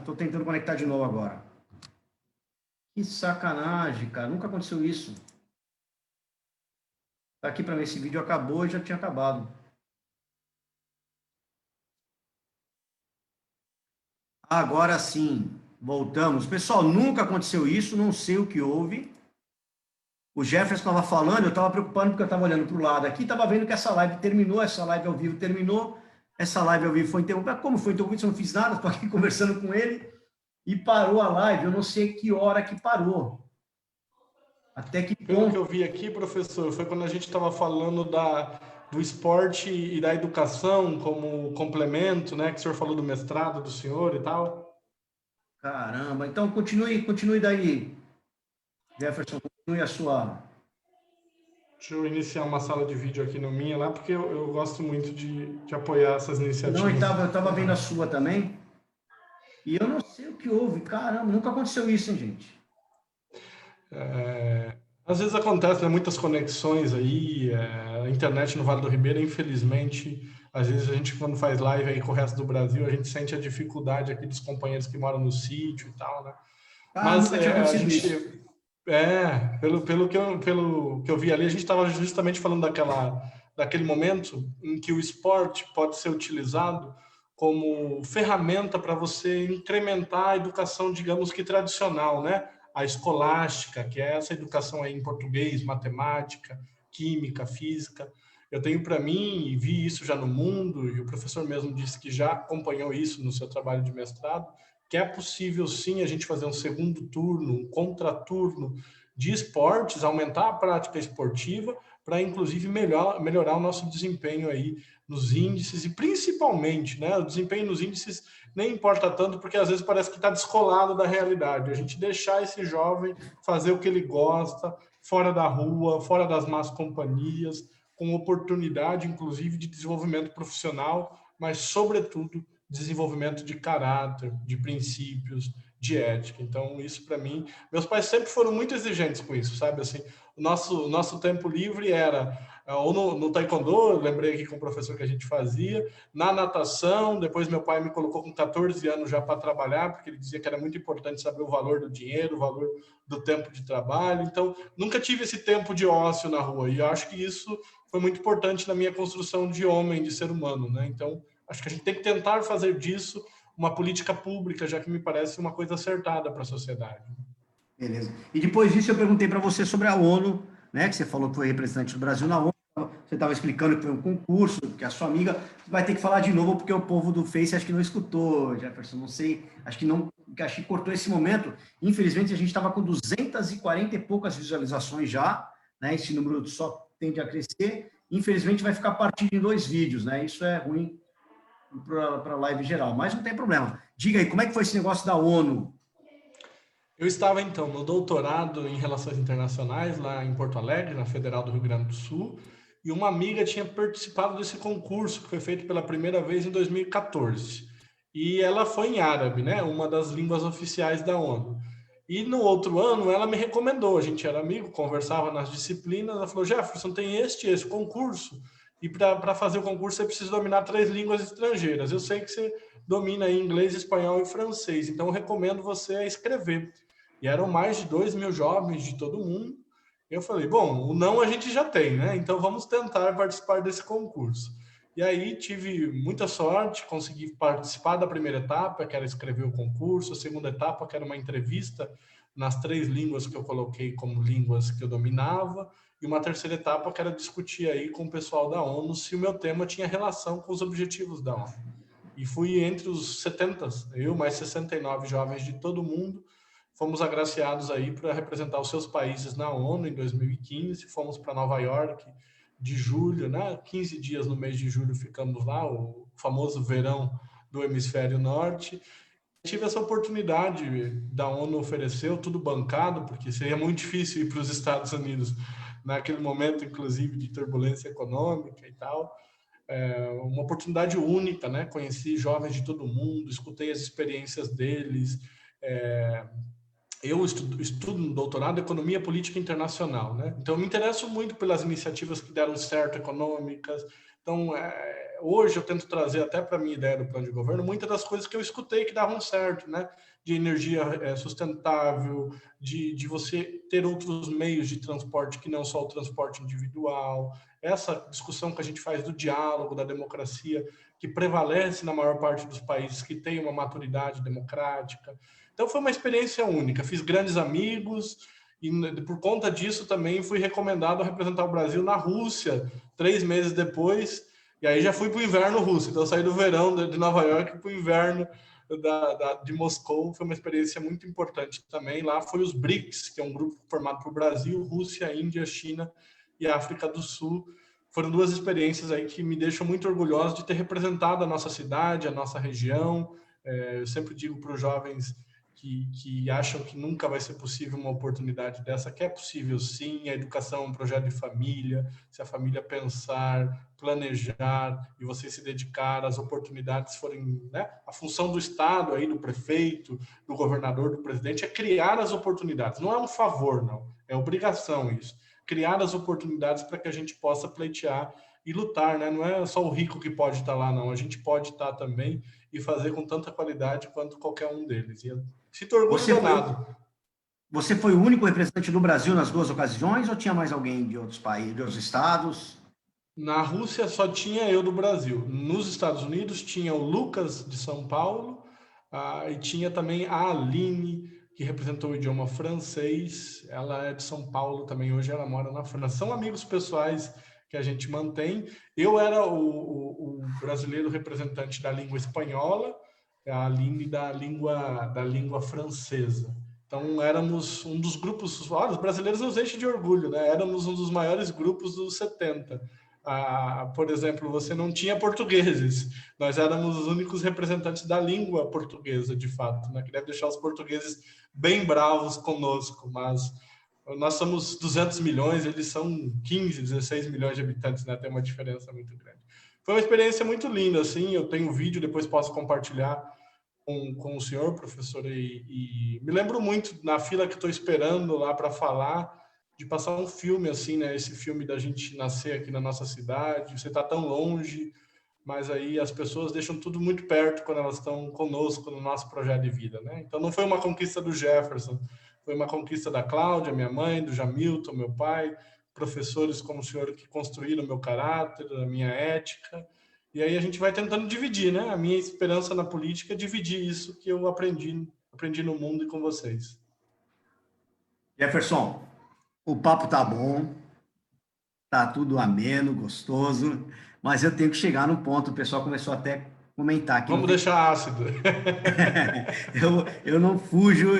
Tô tentando conectar de novo agora. Que sacanagem, cara. Nunca aconteceu isso. Tá aqui para ver, esse vídeo acabou e já tinha acabado. Agora sim, voltamos. Pessoal, nunca aconteceu isso, não sei o que houve. O Jefferson estava falando, eu estava preocupado porque eu estava olhando para o lado aqui, estava vendo que essa live terminou, essa live ao vivo terminou, essa live ao vivo foi interrompida. Como foi interrompida? Eu não fiz nada, estou aqui conversando com ele e parou a live. Eu não sei que hora que parou. Até que Pelo que ponto. eu vi aqui, professor, foi quando a gente estava falando do esporte e da educação como complemento, né? Que o senhor falou do mestrado do senhor e tal. Caramba, então continue daí, Jefferson, continue a sua. Deixa eu iniciar uma sala de vídeo aqui no Minha lá, porque eu gosto muito de apoiar essas Não, iniciativas eu estava vendo a culturais. sua também, e eu não sei o que houve. Caramba, nunca aconteceu isso, hein, gente? Às vezes acontece, né, muitas conexões aí, a internet no Vale do Ribeira, infelizmente, às vezes a gente quando faz live aí com o resto do Brasil, a gente sente a dificuldade aqui dos companheiros que moram no sítio e tal, né? Ah, Mas nunca tinha a acontecido isso. gente, pelo que eu vi ali, a gente estava justamente falando daquele momento em que o esporte pode ser utilizado como ferramenta para você incrementar a educação, digamos que tradicional, né? A escolástica, que é essa educação aí em português, matemática, química, física. Eu tenho para mim, e vi isso já no mundo, e o professor mesmo disse que já acompanhou isso no seu trabalho de mestrado, que é possível sim a gente fazer um segundo turno, um contraturno de esportes, aumentar a prática esportiva para inclusive melhorar o nosso desempenho aí nos índices e principalmente, né, o desempenho nos índices nem importa tanto porque às vezes parece que está descolado da realidade. A gente deixar esse jovem fazer o que ele gosta, fora da rua, fora das más companhias, com oportunidade inclusive de desenvolvimento profissional, mas sobretudo desenvolvimento de caráter, de princípios, de ética. Então, isso para mim, meus pais sempre foram muito exigentes com isso, sabe? Assim, o nosso tempo livre era ou no taekwondo, lembrei aqui com o professor que a gente fazia, na natação, depois meu pai me colocou com 14 anos já para trabalhar, porque ele dizia que era muito importante saber o valor do dinheiro, o valor do tempo de trabalho. Então, nunca tive esse tempo de ócio na rua, e eu acho que isso foi muito importante na minha construção de homem, de ser humano, né? Então, acho que a gente tem que tentar fazer disso uma política pública, já que me parece uma coisa acertada para a sociedade. Beleza. E depois disso eu perguntei para você sobre a ONU, né? Que você falou que foi representante do Brasil na ONU. Você estava explicando que foi um concurso, que a sua amiga vai ter que falar de novo, porque o povo do Face acho que não escutou, Jefferson. Não sei, acho que não, acho que cortou esse momento. Infelizmente, a gente estava com 240 e poucas visualizações já, né? Esse número só tende a crescer. Infelizmente, vai ficar partido em 2 vídeos, né? Isso é ruim para a live geral, mas não tem problema. Diga aí, como é que foi esse negócio da ONU? Eu estava, então, no doutorado em Relações Internacionais, lá em Porto Alegre, na Federal do Rio Grande do Sul, e uma amiga tinha participado desse concurso, que foi feito pela primeira vez em 2014. E ela foi em árabe, né? Uma das línguas oficiais da ONU. E no outro ano, ela me recomendou, a gente era amigo, conversava nas disciplinas, ela falou, Jefferson, tem esse concurso, e para fazer o concurso você precisa dominar 3 línguas estrangeiras. Eu sei que você domina aí inglês, espanhol e francês, então eu recomendo você escrever. E eram mais de 2.000 jovens de todo mundo. Eu falei, bom, o não a gente já tem, né? Então vamos tentar participar desse concurso. E aí tive muita sorte, consegui participar da primeira etapa, que era escrever o concurso, a segunda etapa, que era uma entrevista nas 3 línguas que eu coloquei como línguas que eu dominava, e uma terceira etapa que era discutir aí com o pessoal da ONU se o meu tema tinha relação com os objetivos da ONU. E fui entre os 70, eu mais 69 jovens de todo mundo, fomos agraciados aí para representar os seus países na ONU em 2015, fomos para Nova York de julho, né? 15 dias no mês de julho ficamos lá, o famoso verão do hemisfério norte. Tive essa oportunidade, da ONU ofereceu, tudo bancado, porque seria muito difícil ir para os Estados Unidos naquele momento, inclusive, de turbulência econômica e tal. Uma oportunidade única, né? Conheci jovens de todo mundo, escutei as experiências deles, é, eu estudo no doutorado Economia Política Internacional, né? Então, eu me interesso muito pelas iniciativas que deram certo econômicas. Então, hoje eu tento trazer até para a minha ideia do plano de governo muitas das coisas que eu escutei que davam certo, né? De energia sustentável, de você ter outros meios de transporte que não só o transporte individual, essa discussão que a gente faz do diálogo, da democracia, que prevalece na maior parte dos países que tem uma maturidade democrática. Então foi uma experiência única, fiz grandes amigos e por conta disso também fui recomendado a representar o Brasil na Rússia, 3 meses depois, e aí já fui para o inverno russo, então eu saí do verão de Nova York para o inverno de Moscou. Foi uma experiência muito importante também. Lá foi os BRICS, que é um grupo formado por Brasil, Rússia, Índia, China e África do Sul. Foram 2 experiências aí que me deixam muito orgulhoso de ter representado a nossa cidade, a nossa região. Eu sempre digo para os jovens que acham que nunca vai ser possível uma oportunidade dessa, que é possível sim. A educação é um projeto de família, se a família pensar, planejar e você se dedicar, as oportunidades forem, né? A função do Estado, aí, do prefeito, do governador, do presidente, é criar as oportunidades. Não é um favor, não. É obrigação isso. Criar as oportunidades para que a gente possa pleitear e lutar, né? Não é só o rico que pode estar lá, não. A gente pode estar também e fazer com tanta qualidade quanto qualquer um deles. E eu sinto orgulho danado. Você foi o único representante do Brasil nas 2 ocasiões ou tinha mais alguém de outros países, de outros estados? Na Rússia só tinha eu do Brasil. Nos Estados Unidos tinha o Lucas de São Paulo, e tinha também a Aline, que representou o idioma francês. Ela é de São Paulo também, hoje ela mora na França. São amigos pessoais que a gente mantém. Eu era o brasileiro representante da língua espanhola, a Aline da língua francesa. Então, éramos um dos grupos. Olha, os brasileiros nos enchem de orgulho, né? Éramos um dos maiores grupos dos 70. Por exemplo, você não tinha portugueses. Nós éramos os únicos representantes da língua portuguesa, de fato, né? Que deve deixar os portugueses bem bravos conosco, mas nós somos 200 milhões, eles são 15, 16 milhões de habitantes, né? Tem uma diferença muito grande. Foi uma experiência muito linda, assim. Eu tenho um vídeo, depois posso compartilhar com o senhor, professor, e me lembro muito na fila que estou esperando lá para falar, de passar um filme assim, né? Esse filme da gente nascer aqui na nossa cidade, você está tão longe, mas aí as pessoas deixam tudo muito perto quando elas estão conosco no nosso projeto de vida, né? Então não foi uma conquista do Jefferson, foi uma conquista da Cláudia, minha mãe, do Jamilton, meu pai, professores como o senhor que construíram o meu caráter, a minha ética. E aí a gente vai tentando dividir, né? A minha esperança na política é dividir isso que eu aprendi no mundo e com vocês. Jefferson, o papo tá bom, tá tudo ameno, gostoso, mas eu tenho que chegar no ponto, o pessoal começou até a comentar aqui. Vamos deixar ácido. eu não fujo,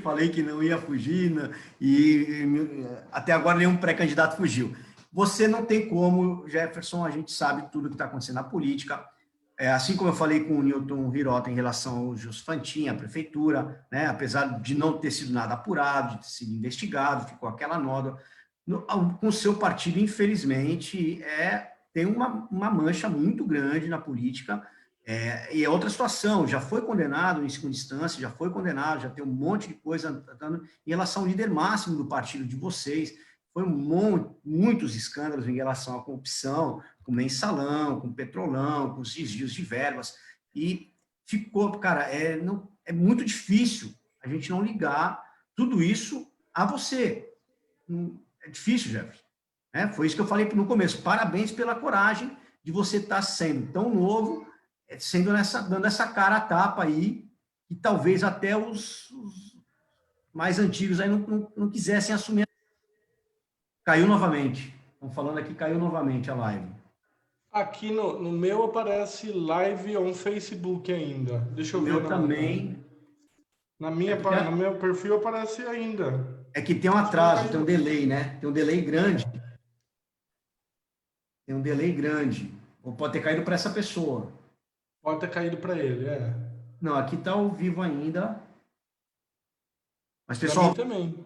falei que não ia fugir, e até agora nenhum pré-candidato fugiu. Você não tem como, Jefferson, a gente sabe tudo que está acontecendo na política, assim como eu falei com o Newton Hirota em relação ao Jus Fantin, a prefeitura, né, apesar de não ter sido nada apurado, de ter sido investigado, ficou aquela nódoa, com o seu partido, infelizmente, tem uma mancha muito grande na política, e é outra situação, já foi condenado em segunda instância, já foi condenado, já tem um monte de coisa em relação ao líder máximo do partido de vocês, foi muitos escândalos em relação à corrupção, com mensalão, com petrolão, com os desvios de verbas, e ficou, cara, é muito difícil a gente não ligar tudo isso a você. É difícil, Jefferson. Foi isso que eu falei no começo. Parabéns pela coragem de você estar sendo tão novo, dando essa cara a tapa aí, que talvez até os mais antigos aí não quisessem assumir. Caiu novamente. Estão falando aqui, caiu novamente a live. Aqui no meu aparece live on Facebook ainda. Deixa eu ver. Eu também. No meu perfil aparece ainda. É que tem um atraso, tem um delay, né? Tem um delay grande. Tem um delay grande. Ou pode ter caído para essa pessoa. Pode ter caído para ele, Não, aqui está ao vivo ainda. Mas, pessoal, também.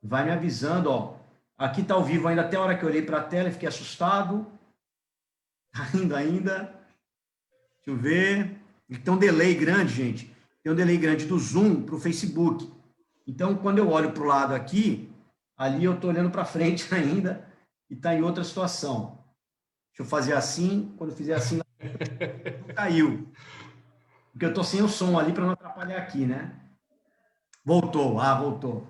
Vai me avisando, ó. Aqui está ao vivo ainda, até a hora que eu olhei para a tela e fiquei assustado. Ainda. Deixa eu ver. Tem um delay grande, gente. Tem um delay grande do Zoom para o Facebook. Então, quando eu olho para o lado aqui, ali eu estou olhando para frente ainda e está em outra situação. Deixa eu fazer assim, quando eu fizer assim, caiu. Porque eu tô sem o som ali para não atrapalhar aqui, né? Voltou, voltou.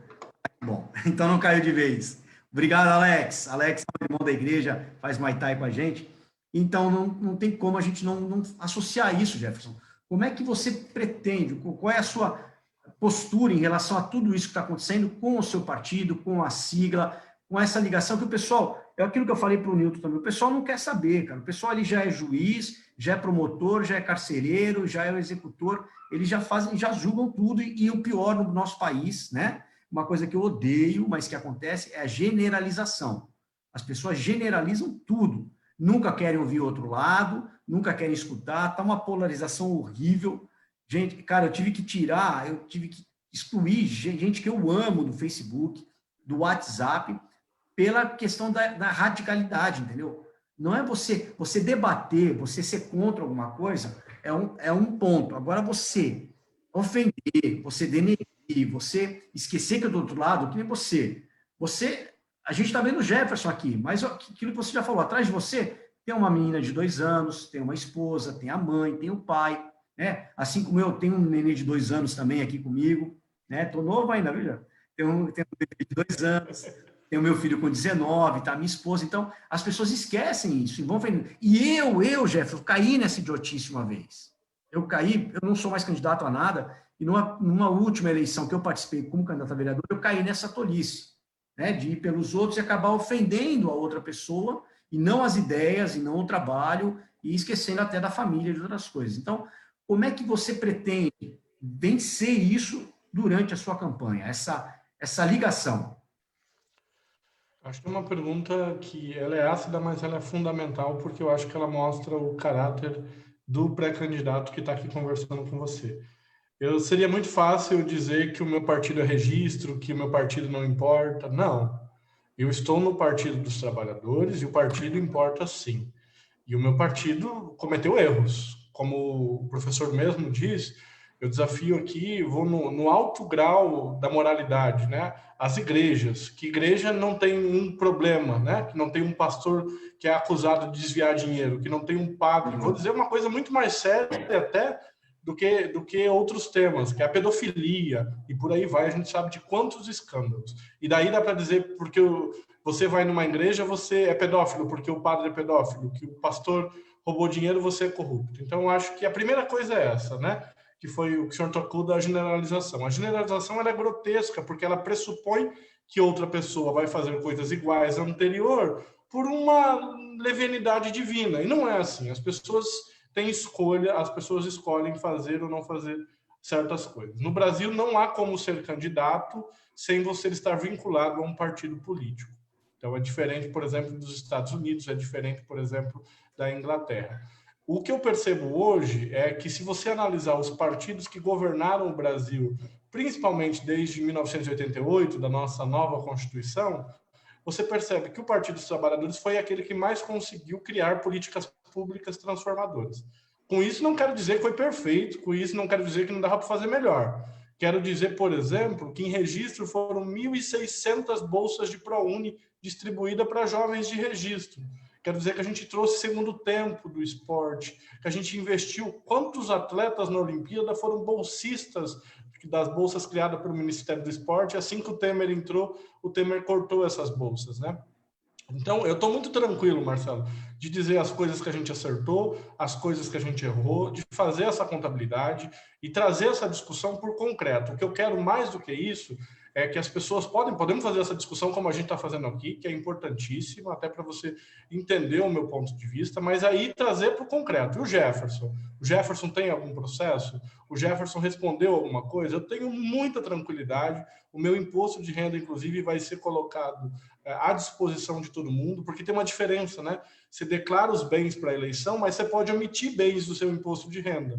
Bom, então não caiu de vez. Obrigado, Alex. Alex é um irmão da igreja, faz Muay Thai com a gente. Então, não tem como a gente não associar isso, Jefferson. Como é que você pretende, qual é a sua postura em relação a tudo isso que está acontecendo com o seu partido, com a sigla, com essa ligação que o pessoal, é aquilo que eu falei para o Newton também, o pessoal não quer saber, cara. O pessoal ali já é juiz, já é promotor, já é carcereiro, já é o executor, eles já fazem, já julgam tudo, e o pior no nosso país, né? Uma coisa que eu odeio, mas que acontece, é a generalização. As pessoas generalizam tudo. Nunca querem ouvir outro lado, nunca querem escutar, está uma polarização horrível. Gente, cara, eu tive que excluir gente que eu amo do Facebook, do WhatsApp, pela questão da radicalidade, entendeu? Não é você debater, você ser contra alguma coisa, é um ponto. Agora, você ofender, você denegrir, você esquecer que é do outro lado, que nem você, a gente está vendo o Jefferson aqui, mas aquilo que você já falou, atrás de você tem uma menina de 2 anos, tem uma esposa, tem a mãe, tem o pai, né? Assim como eu tenho um nenê de 2 anos também aqui comigo, né? Tô novo ainda, viu? Tenho um bebê de 2 anos, tenho meu filho com 19, tá? Minha esposa. Então, as pessoas esquecem isso e vão vendo. E Jefferson, caí nessa idiotice uma vez. Eu não sou mais candidato a nada, e numa última eleição que eu participei como candidato a vereador, eu caí nessa tolice, né? De ir pelos outros e acabar ofendendo a outra pessoa, e não as ideias, e não o trabalho, e esquecendo até da família e de outras coisas. Então, como é que você pretende vencer isso durante a sua campanha, essa ligação? Acho que é uma pergunta que ela é ácida, mas ela é fundamental, porque eu acho que ela mostra o caráter do pré-candidato que está aqui conversando com você. Seria muito fácil dizer que o meu partido é registro, que o meu partido não importa. Não. Eu estou no Partido dos Trabalhadores e o partido importa sim. E o meu partido cometeu erros. Como o professor mesmo diz, eu desafio aqui, vou no alto grau da moralidade, né? As igrejas, que igreja não tem um problema, né? Que não tem um pastor que é acusado de desviar dinheiro, que não tem um padre. Vou dizer uma coisa muito mais séria até do que outros temas, que é a pedofilia, e por aí vai, a gente sabe de quantos escândalos. E daí dá para dizer, porque você vai numa igreja, você é pedófilo, porque o padre é pedófilo, que o pastor roubou dinheiro, você é corrupto. Então, eu acho que a primeira coisa é essa, né? Que foi o que o senhor tocou da generalização. A generalização ela é grotesca, porque ela pressupõe que outra pessoa vai fazer coisas iguais à anterior por uma levianidade divina. E não é assim. As pessoas têm escolha, as pessoas escolhem fazer ou não fazer certas coisas. No Brasil, não há como ser candidato sem você estar vinculado a um partido político. Então, é diferente, por exemplo, dos Estados Unidos, é diferente, por exemplo, da Inglaterra. O que eu percebo hoje é que, se você analisar os partidos que governaram o Brasil, principalmente desde 1988, da nossa nova Constituição, você percebe que o Partido dos Trabalhadores foi aquele que mais conseguiu criar políticas públicas transformadoras. Com isso, não quero dizer que foi perfeito, com isso, não quero dizer que não dava para fazer melhor. Quero dizer, por exemplo, que em registro foram 1.600 bolsas de ProUni distribuídas para jovens de registro. Quero dizer que a gente trouxe segundo tempo do esporte, que a gente investiu. Quantos atletas na Olimpíada foram bolsistas das bolsas criadas pelo Ministério do Esporte? Assim que o Temer entrou, o Temer cortou essas bolsas, né? Então, eu estou muito tranquilo, Marcelo, de dizer as coisas que a gente acertou, as coisas que a gente errou, de fazer essa contabilidade e trazer essa discussão por concreto. O que eu quero mais do que isso é que as pessoas podemos fazer essa discussão como a gente está fazendo aqui, que é importantíssima, até para você entender o meu ponto de vista, mas aí trazer para o concreto. E o Jefferson? O Jefferson tem algum processo? O Jefferson respondeu alguma coisa? Eu tenho muita tranquilidade. O meu imposto de renda, inclusive, vai ser colocado à disposição de todo mundo, porque tem uma diferença, né? Você declara os bens para a eleição, mas você pode omitir bens do seu imposto de renda.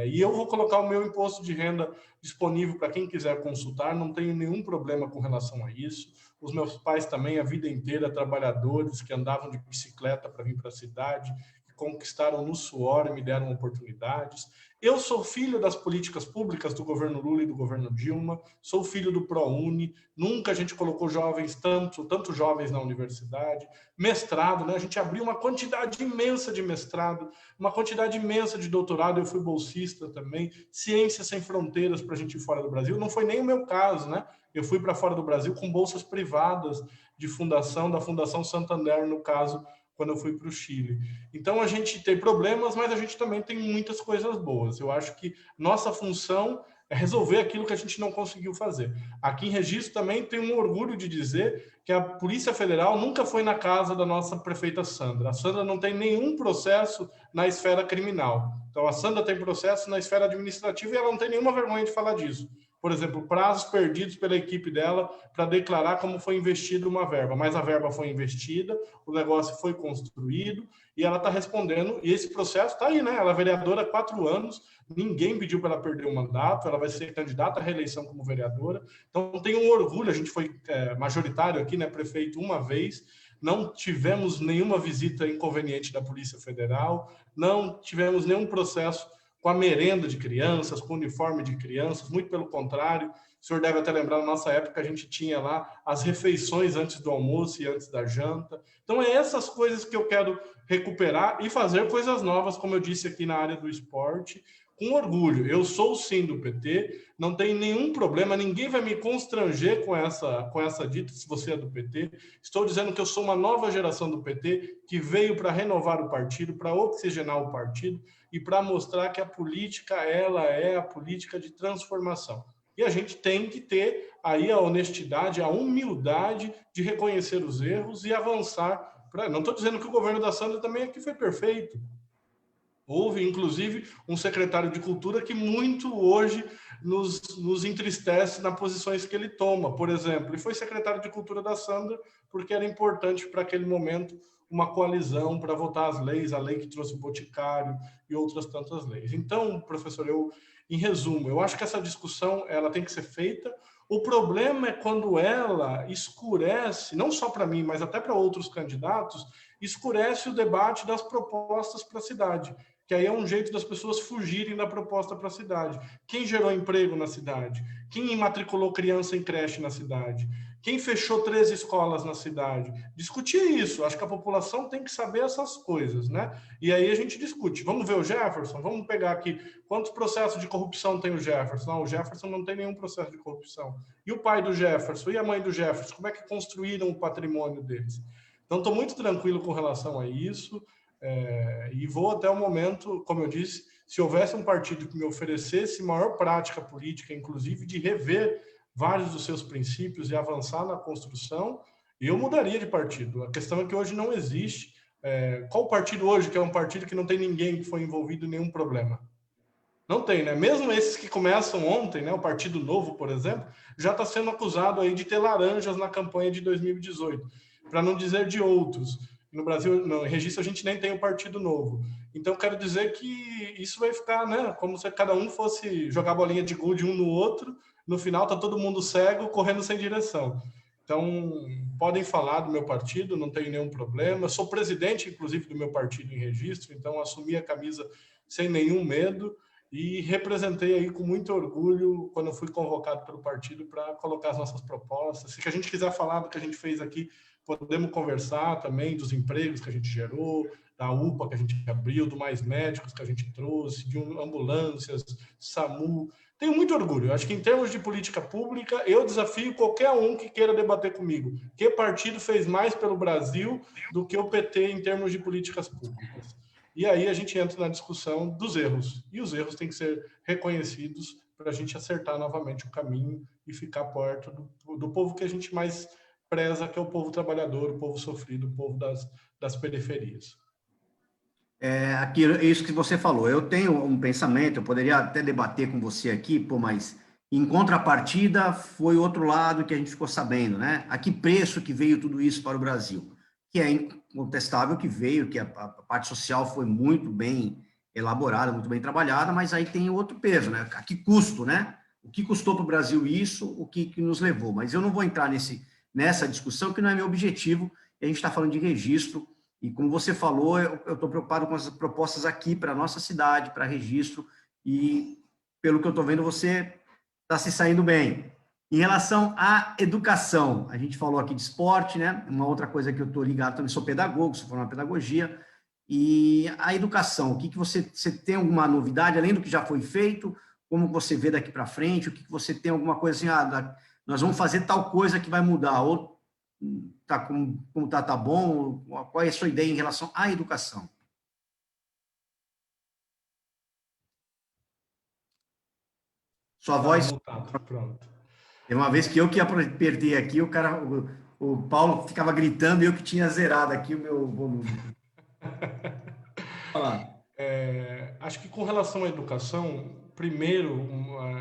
E eu vou colocar o meu imposto de renda disponível para quem quiser consultar, não tenho nenhum problema com relação a isso. Os meus pais também, a vida inteira, trabalhadores que andavam de bicicleta para vir para a cidade, que conquistaram no suor e me deram oportunidades. Eu sou filho das políticas públicas do governo Lula e do governo Dilma, sou filho do ProUni, nunca a gente colocou jovens, tanto jovens na universidade, mestrado, né? A gente abriu uma quantidade imensa de mestrado, uma quantidade imensa de doutorado, eu fui bolsista também, Ciências Sem Fronteiras para a gente ir fora do Brasil, não foi nem o meu caso, né? Eu fui para fora do Brasil com bolsas privadas de fundação, da Fundação Santander, no caso, quando eu fui para o Chile. Então, a gente tem problemas, mas a gente também tem muitas coisas boas. Eu acho que nossa função é resolver aquilo que a gente não conseguiu fazer. Aqui em Registro também tenho um orgulho de dizer que a Polícia Federal nunca foi na casa da nossa prefeita Sandra. A Sandra não tem nenhum processo na esfera criminal. Então, a Sandra tem processo na esfera administrativa e ela não tem nenhuma vergonha de falar disso. Por exemplo, prazos perdidos pela equipe dela para declarar como foi investida uma verba. Mas a verba foi investida, o negócio foi construído e ela está respondendo. E esse processo está aí, né? Ela é vereadora há 4 anos, ninguém pediu para ela perder o mandato, ela vai ser candidata à reeleição como vereadora. Então, tenho um orgulho, a gente foi majoritário aqui, né? Prefeito uma vez, não tivemos nenhuma visita inconveniente da Polícia Federal, não tivemos nenhum processo com a merenda de crianças, com o uniforme de crianças, muito pelo contrário. O senhor deve até lembrar, na nossa época, a gente tinha lá as refeições antes do almoço e antes da janta. Então, é essas coisas que eu quero recuperar e fazer coisas novas, como eu disse aqui na área do esporte, com orgulho. Eu sou sim do PT, não tem nenhum problema, ninguém vai me constranger com essa dita, se você é do PT. Estou dizendo que eu sou uma nova geração do PT, que veio para renovar o partido, para oxigenar o partido, e para mostrar que a política, ela é a política de transformação. E a gente tem que ter aí a honestidade, a humildade de reconhecer os erros e avançar. Não estou dizendo que o governo da Sandra também aqui foi perfeito. Houve, inclusive, um secretário de Cultura que muito hoje nos entristece nas posições que ele toma. Por exemplo, ele foi secretário de Cultura da Sandra porque era importante para aquele momento uma coalizão para votar as leis, a lei que trouxe o Boticário e outras tantas leis. Então, professor, em resumo, eu acho que essa discussão ela tem que ser feita. O problema é quando ela escurece, não só para mim, mas até para outros candidatos, escurece o debate das propostas para a cidade, que aí é um jeito das pessoas fugirem da proposta para a cidade. Quem gerou emprego na cidade? Quem imatriculou criança em creche na cidade? Quem fechou 13 escolas na cidade? Discutir isso. Acho que a população tem que saber essas coisas, né? E aí a gente discute. Vamos ver o Jefferson? Vamos pegar aqui quantos processos de corrupção tem o Jefferson? Não, o Jefferson não tem nenhum processo de corrupção. E o pai do Jefferson? E a mãe do Jefferson? Como é que construíram o patrimônio deles? Então, estou muito tranquilo com relação a isso. E vou até o momento, como eu disse, se houvesse um partido que me oferecesse maior prática política, inclusive de rever vários dos seus princípios e avançar na construção, eu mudaria de partido. A questão é que hoje não existe. Qual partido hoje que é um partido que não tem ninguém que foi envolvido em nenhum problema? Não tem, né? Mesmo esses que começam ontem, né? O Partido Novo, por exemplo, já está sendo acusado aí de ter laranjas na campanha de 2018, para não dizer de outros. No Brasil, no registro, a gente nem tem o Partido Novo. Então, quero dizer que isso vai ficar, né? Como se cada um fosse jogar bolinha de gude um no outro. No final, tá todo mundo cego, correndo sem direção. Então, podem falar do meu partido, não tem nenhum problema. Eu sou presidente, inclusive, do meu partido em registro, então assumi a camisa sem nenhum medo e representei aí com muito orgulho quando eu fui convocado pelo partido para colocar as nossas propostas. Se a gente quiser falar do que a gente fez aqui, podemos conversar também dos empregos que a gente gerou, da UPA que a gente abriu, do Mais Médicos que a gente trouxe, de ambulâncias, SAMU. Tenho muito orgulho. Acho que em termos de política pública, eu desafio qualquer um que queira debater comigo. Que partido fez mais pelo Brasil do que o PT em termos de políticas públicas? E aí a gente entra na discussão dos erros. E os erros têm que ser reconhecidos para a gente acertar novamente o caminho e ficar perto do povo que a gente mais preza, que é o povo trabalhador, o povo sofrido, o povo das periferias. Isso que você falou. Eu tenho um pensamento, eu poderia até debater com você aqui, mas em contrapartida foi outro lado que a gente ficou sabendo, né? A que preço que veio tudo isso para o Brasil? Que é incontestável que veio, que a parte social foi muito bem elaborada, muito bem trabalhada, mas aí tem outro peso, né? A que custo, né? O que custou para o Brasil isso, o que nos levou? Mas eu não vou entrar nessa discussão, que não é meu objetivo, a gente está falando de registro, e como você falou, eu estou preocupado com as propostas aqui para a nossa cidade, para registro, e, pelo que eu estou vendo, você está se saindo bem. Em relação à educação, a gente falou aqui de esporte, né? Uma outra coisa que eu estou ligado também, sou pedagogo, sou formado em pedagogia, e a educação, o que você tem alguma novidade, além do que já foi feito, como você vê daqui para frente, o que você tem alguma coisa assim, nós vamos fazer tal coisa que vai mudar, ou tá como tá bom, qual é a sua ideia em relação à educação? Sua Tava voz, mutado, pronto. tem uma vez que eu que ia perder aqui, o Paulo ficava gritando e eu que tinha zerado aqui o meu volume. Olá. Acho que com relação à educação, primeiro,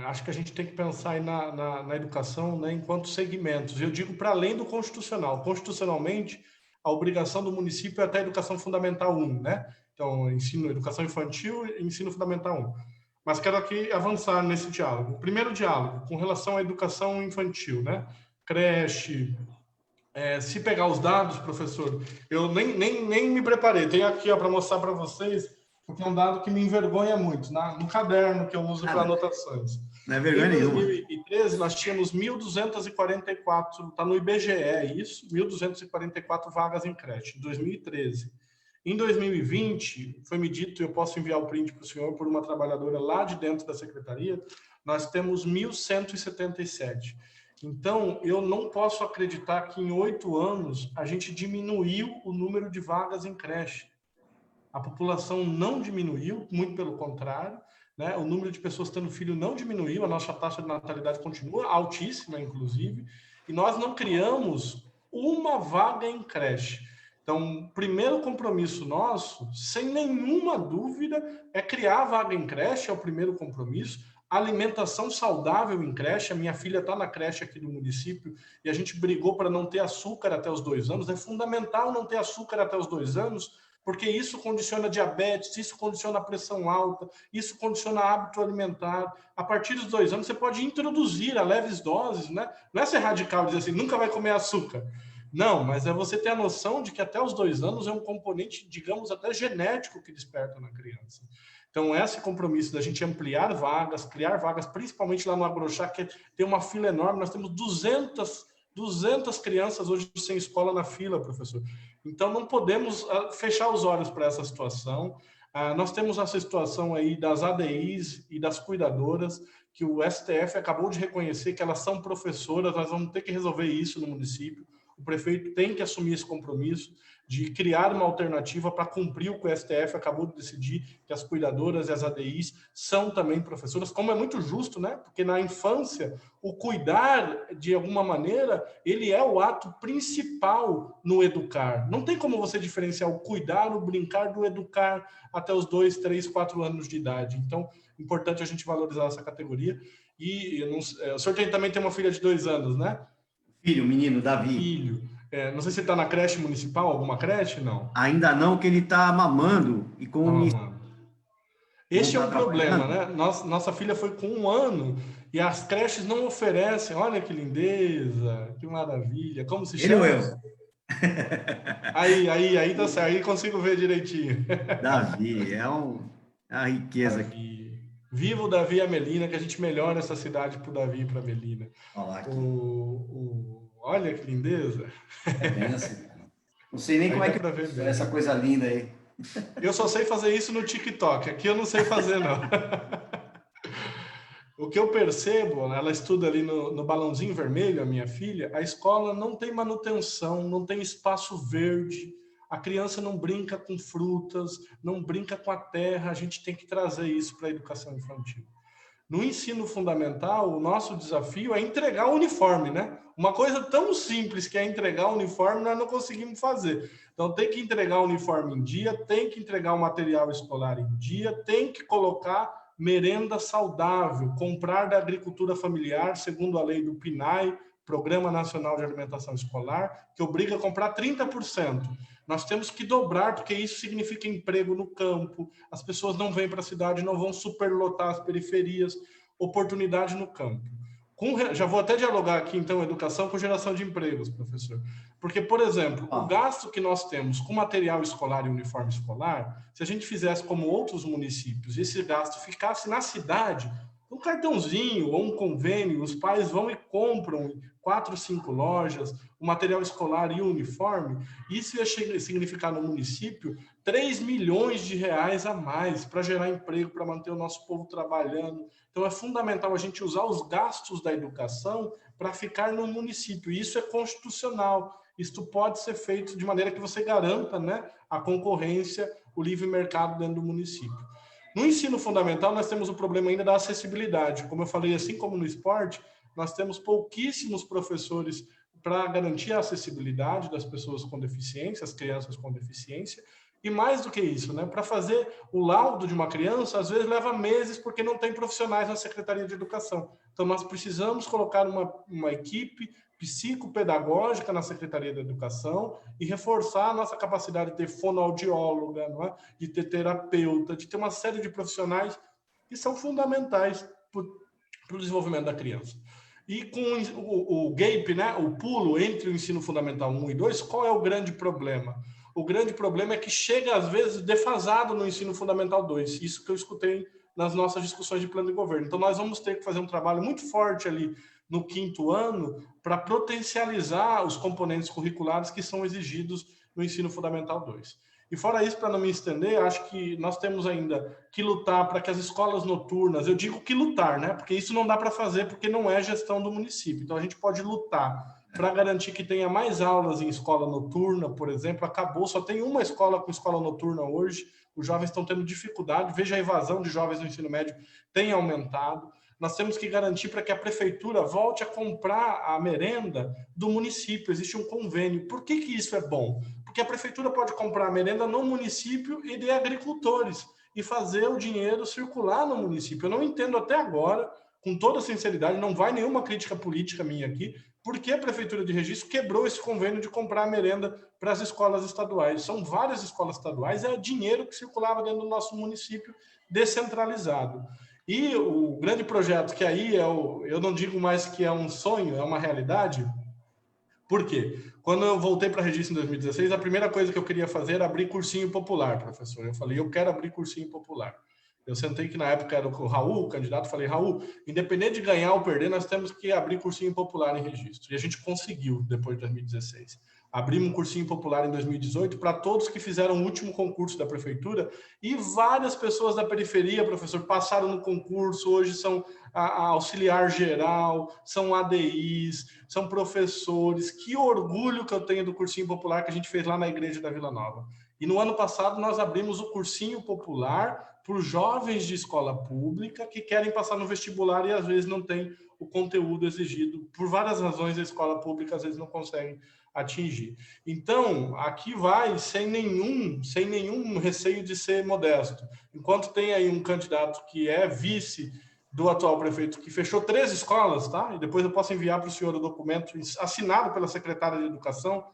acho que a gente tem que pensar aí na educação, né, enquanto segmentos. Eu digo para além do constitucional. Constitucionalmente, a obrigação do município é até a educação fundamental 1, né? Então, educação infantil e ensino fundamental 1. Mas quero aqui avançar nesse diálogo. O primeiro diálogo, com relação à educação infantil, né? Creche. Se pegar os dados, professor, eu nem me preparei. Tenho aqui para mostrar para vocês, porque é um dado que me envergonha muito, no caderno que eu uso para anotações. Não é vergonha nenhuma. Em 2013, nós tínhamos 1.244, está no IBGE isso, 1.244 vagas em creche, em 2013. Em 2020, foi me dito, eu posso enviar o print para o senhor, por uma trabalhadora lá de dentro da secretaria, nós temos 1.177. Então, eu não posso acreditar que em 8 anos a gente diminuiu o número de vagas em creche. A população não diminuiu, muito pelo contrário, né? O número de pessoas tendo filho não diminuiu, a nossa taxa de natalidade continua altíssima, inclusive, e nós não criamos uma vaga em creche. Então, primeiro compromisso nosso, sem nenhuma dúvida, é criar a vaga em creche, é o primeiro compromisso. Alimentação saudável em creche, a minha filha está na creche aqui do município e a gente brigou para não ter açúcar até os 2 anos. É fundamental não ter açúcar até os 2 anos, porque isso condiciona diabetes, isso condiciona a pressão alta, isso condiciona hábito alimentar. A partir dos 2 anos, você pode introduzir a leves doses, né? Não é ser radical, dizer assim, nunca vai comer açúcar. Não, mas é você ter a noção de que até os 2 anos é um componente, digamos, até genético que desperta na criança. Então, esse compromisso da gente ampliar vagas, criar vagas, principalmente lá no Agrochá, que tem uma fila enorme, nós temos 200 crianças hoje sem escola na fila, professor. Então, não podemos fechar os olhos para essa situação. Nós temos essa situação aí das ADIs e das cuidadoras, que o STF acabou de reconhecer que elas são professoras, nós vamos ter que resolver isso no município. O prefeito tem que assumir esse compromisso de criar uma alternativa para cumprir o que o STF acabou de decidir, que as cuidadoras e as ADIs são também professoras, como é muito justo, né? Porque na infância, o cuidar, de alguma maneira, ele é o ato principal no educar. Não tem como você diferenciar o cuidar, o brincar do educar até os 2, 3, 4 anos de idade. Então, é importante a gente valorizar essa categoria. E o senhor também tem uma filha de 2 anos, né? Filho, menino, Davi. Filho. Não sei se está na creche municipal, alguma creche, não? Ainda não, que ele está mamando. E com Este é o problema, né? Nossa filha foi com 1 ano e as creches não oferecem. Olha que lindeza, que maravilha. Como se chama? Ele ou eu? Aí tá certo. Aí consigo ver direitinho. Davi, é uma riqueza aqui. Viva o Davi e a Melina, que a gente melhora essa cidade para o Davi e para a Melina. Olha aqui. Olha que lindeza. É benção. Não sei nem como é que é essa coisa linda aí. Eu só sei fazer isso no TikTok. Aqui eu não sei fazer, não. O que eu percebo, ela estuda ali no balãozinho vermelho, a minha filha, a escola não tem manutenção, não tem espaço verde, a criança não brinca com frutas, não brinca com a terra, a gente tem que trazer isso para a educação infantil. No ensino fundamental, o nosso desafio é entregar o uniforme, né? Uma coisa tão simples que é entregar o uniforme, nós não conseguimos fazer. Então, tem que entregar o uniforme em dia, tem que entregar o material escolar em dia, tem que colocar merenda saudável, comprar da agricultura familiar, segundo a lei do PNAE, Programa Nacional de Alimentação Escolar, que obriga a comprar 30%. Nós temos que dobrar, porque isso significa emprego no campo, as pessoas não vêm para a cidade, não vão superlotar as periferias, oportunidade no campo. Já vou até dialogar aqui, então, educação com geração de empregos, professor. Porque, por exemplo, o gasto que nós temos com material escolar e uniforme escolar, se a gente fizesse como outros municípios, esse gasto ficasse na cidade, um cartãozinho ou um convênio, os pais vão e compram em 4, 5 lojas o material escolar e o uniforme, isso ia significar no município 3 milhões de reais a mais para gerar emprego, para manter o nosso povo trabalhando. Então, é fundamental a gente usar os gastos da educação para ficar no município. E isso é constitucional. Isto pode ser feito de maneira que você garanta, né, a concorrência, o livre mercado dentro do município. No ensino fundamental, nós temos o problema ainda da acessibilidade. Como eu falei, assim como no esporte, nós temos pouquíssimos professores para garantir a acessibilidade das pessoas com deficiência, as crianças com deficiência. E mais do que isso, né, para fazer o laudo de uma criança, às vezes leva meses porque não tem profissionais na Secretaria de Educação. Então, nós precisamos colocar uma equipe psicopedagógica na Secretaria da Educação e reforçar a nossa capacidade de ter fonoaudióloga, não é? De ter terapeuta, de ter uma série de profissionais que são fundamentais para o desenvolvimento da criança. E com o gap, né, o pulo entre o ensino fundamental 1 e 2, qual é o grande problema? O grande problema é que chega, às vezes, defasado no ensino fundamental 2. Isso que eu escutei nas nossas discussões de plano de governo. Então, nós vamos ter que fazer um trabalho muito forte ali no 5º ano para potencializar os componentes curriculares que são exigidos no ensino fundamental 2. E fora isso, para não me estender, acho que nós temos ainda que lutar para que as escolas noturnas, eu digo que lutar, né? Porque isso não dá para fazer porque não é gestão do município. Então, a gente pode lutar para garantir que tenha mais aulas em escola noturna, por exemplo. Acabou, só tem uma escola com escola noturna hoje. Os jovens estão tendo dificuldade. Veja, a evasão de jovens no ensino médio tem aumentado. Nós temos que garantir para que a prefeitura volte a comprar a merenda do município. Existe um convênio. Por que isso é bom? Porque a prefeitura pode comprar a merenda no município e de agricultores e fazer o dinheiro circular no município. Eu não entendo até agora, com toda sinceridade, não vai nenhuma crítica política minha aqui, por que a Prefeitura de Registro quebrou esse convênio de comprar a merenda para as escolas estaduais. São várias escolas estaduais, é dinheiro que circulava dentro do nosso município descentralizado. E o grande projeto, que aí eu não digo mais que é um sonho, é uma realidade. Por quê? Quando eu voltei para Registro em 2016, a primeira coisa que eu queria fazer era abrir cursinho popular, professor. Eu falei, eu quero abrir cursinho popular. Eu sentei que na época era o Raul, o candidato, falei, Raul, independente de ganhar ou perder, nós temos que abrir cursinho popular em Registro. E a gente conseguiu, depois de 2016. Abrimos um cursinho popular em 2018 para todos que fizeram o último concurso da prefeitura e várias pessoas da periferia, professor, passaram no concurso, hoje são a auxiliar geral, são ADIs, são professores. Que orgulho que eu tenho do cursinho popular que a gente fez lá na igreja da Vila Nova. E no ano passado nós abrimos o cursinho popular para os jovens de escola pública que querem passar no vestibular e às vezes não tem o conteúdo exigido. Por várias razões, a escola pública às vezes não consegue atingir. Então, aqui vai sem nenhum receio de ser modesto. Enquanto tem aí um candidato que é vice do atual prefeito, que fechou 3 escolas, tá? E depois eu posso enviar para o senhor o documento assinado pela secretária de Educação,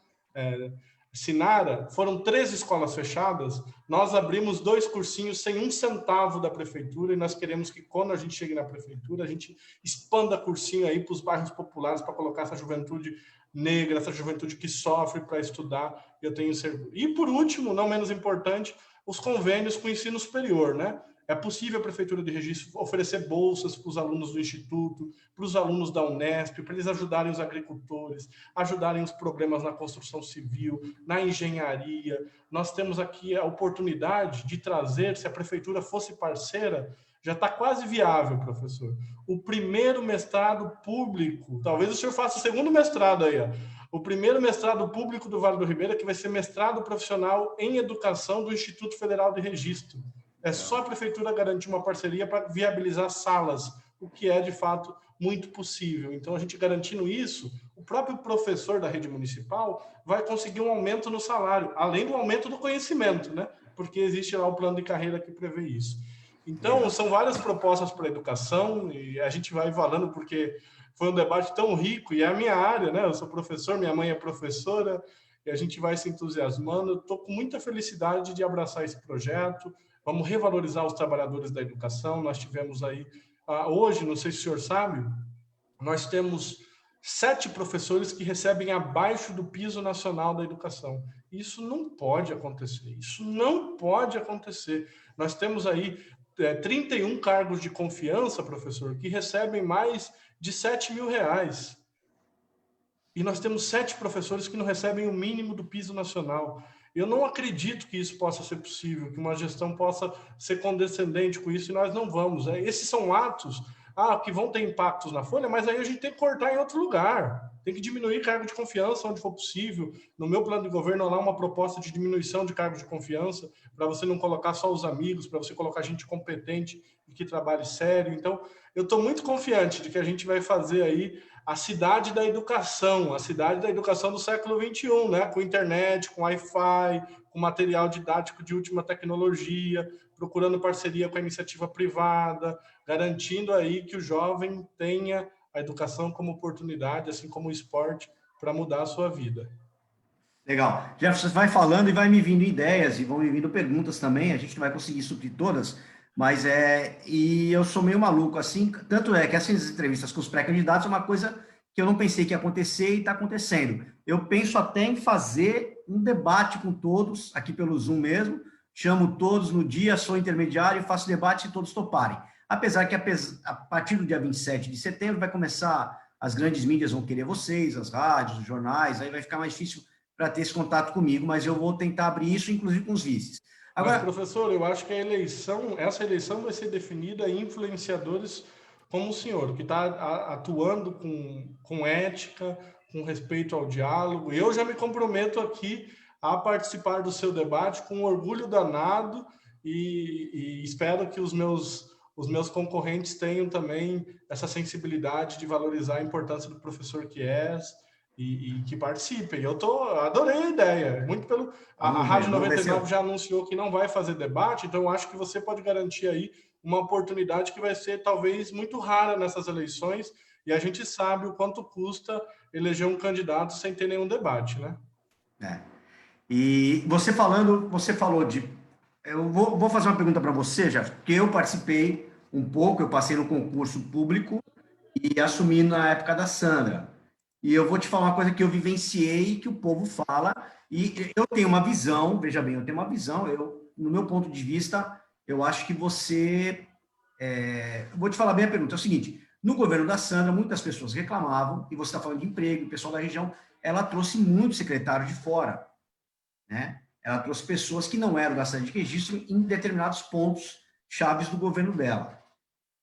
Sinara, foram 3 escolas fechadas, nós abrimos 2 cursinhos sem 1 centavo da prefeitura e nós queremos que quando a gente chegue na prefeitura, a gente expanda cursinho aí para os bairros populares para colocar essa juventude negra, essa juventude que sofre para estudar, eu tenho certeza. E por último, não menos importante, os convênios com o ensino superior, né? É possível a Prefeitura de Registro oferecer bolsas para os alunos do Instituto, para os alunos da Unesp, para eles ajudarem os agricultores, ajudarem os problemas na construção civil, na engenharia. Nós temos aqui a oportunidade de trazer, se a Prefeitura fosse parceira, já está quase viável, professor, o primeiro mestrado público, talvez o senhor faça o segundo mestrado aí, ó. O primeiro mestrado público do Vale do Ribeira, que vai ser mestrado profissional em educação do Instituto Federal de Registro. É só a prefeitura garantir uma parceria para viabilizar salas, o que é, de fato, muito possível. Então, a gente garantindo isso, o próprio professor da rede municipal vai conseguir um aumento no salário, além do aumento do conhecimento, né? Porque existe lá o plano de carreira que prevê isso. Então, são várias propostas para a educação e a gente vai falando porque foi um debate tão rico e é a minha área, né? Eu sou professor, minha mãe é professora e a gente vai se entusiasmando. Estou com muita felicidade de abraçar esse projeto. Vamos revalorizar os trabalhadores da educação. Nós tivemos aí, hoje, não sei se o senhor sabe, nós temos 7 professores que recebem abaixo do piso nacional da educação. Isso não pode acontecer. Isso não pode acontecer. Nós temos aí 31 cargos de confiança, professor, que recebem mais de R$ 7.000. E nós temos 7 professores que não recebem o mínimo do piso nacional. Eu não acredito que isso possa ser possível, que uma gestão possa ser condescendente com isso, e nós não vamos. Esses são atos que vão ter impactos na folha, mas aí a gente tem que cortar em outro lugar. Tem que diminuir cargo de confiança onde for possível. No meu plano de governo, há uma proposta de diminuição de cargos de confiança, para você não colocar só os amigos, para você colocar gente competente e que trabalhe sério. Então, eu estou muito confiante de que a gente vai fazer aí a cidade da educação do século XXI, né? Com internet, com Wi-Fi, com material didático de última tecnologia, procurando parceria com a iniciativa privada, garantindo aí que o jovem tenha a educação como oportunidade, assim como o esporte, para mudar a sua vida. Legal. Jefferson, você vai falando e vai me vindo ideias e vão me vindo perguntas também. A gente não vai conseguir suprir todas, mas e eu sou meio maluco assim. Tanto é que essas entrevistas com os pré-candidatos é uma coisa que eu não pensei que ia acontecer e está acontecendo. Eu penso até em fazer um debate com todos, aqui pelo Zoom mesmo. Chamo todos no dia, sou intermediário e faço debate se todos toparem. Apesar que a partir do dia 27 de setembro vai começar, as grandes mídias vão querer vocês, as rádios, os jornais, aí vai ficar mais difícil para ter esse contato comigo, mas eu vou tentar abrir isso, inclusive com os vices. Agora, mas, professor, eu acho que essa eleição vai ser definida em influenciadores como o senhor, que está atuando com ética, com respeito ao diálogo. Eu já me comprometo aqui a participar do seu debate com um orgulho danado e espero que os meus concorrentes tenham também essa sensibilidade de valorizar a importância do professor que és e que participem. Adorei a ideia. Muito pelo a Rádio 99 já anunciou que não vai fazer debate, então eu acho que você pode garantir aí uma oportunidade que vai ser talvez muito rara nessas eleições, e a gente sabe o quanto custa eleger um candidato sem ter nenhum debate, né? E você falou de... Eu vou fazer uma pergunta para você, já, porque eu participei um pouco, eu passei no concurso público e assumi na época da Sandra. E eu vou te falar uma coisa que eu vivenciei, que o povo fala, e eu tenho uma visão, veja bem, eu tenho uma visão, no meu ponto de vista, eu acho que você... vou te falar bem a pergunta, é o seguinte, no governo da Sandra, muitas pessoas reclamavam, e você está falando de emprego, o pessoal da região, ela trouxe muito secretário de fora, né? Ela trouxe pessoas que não eram da cidade de registro em determinados pontos chaves do governo dela.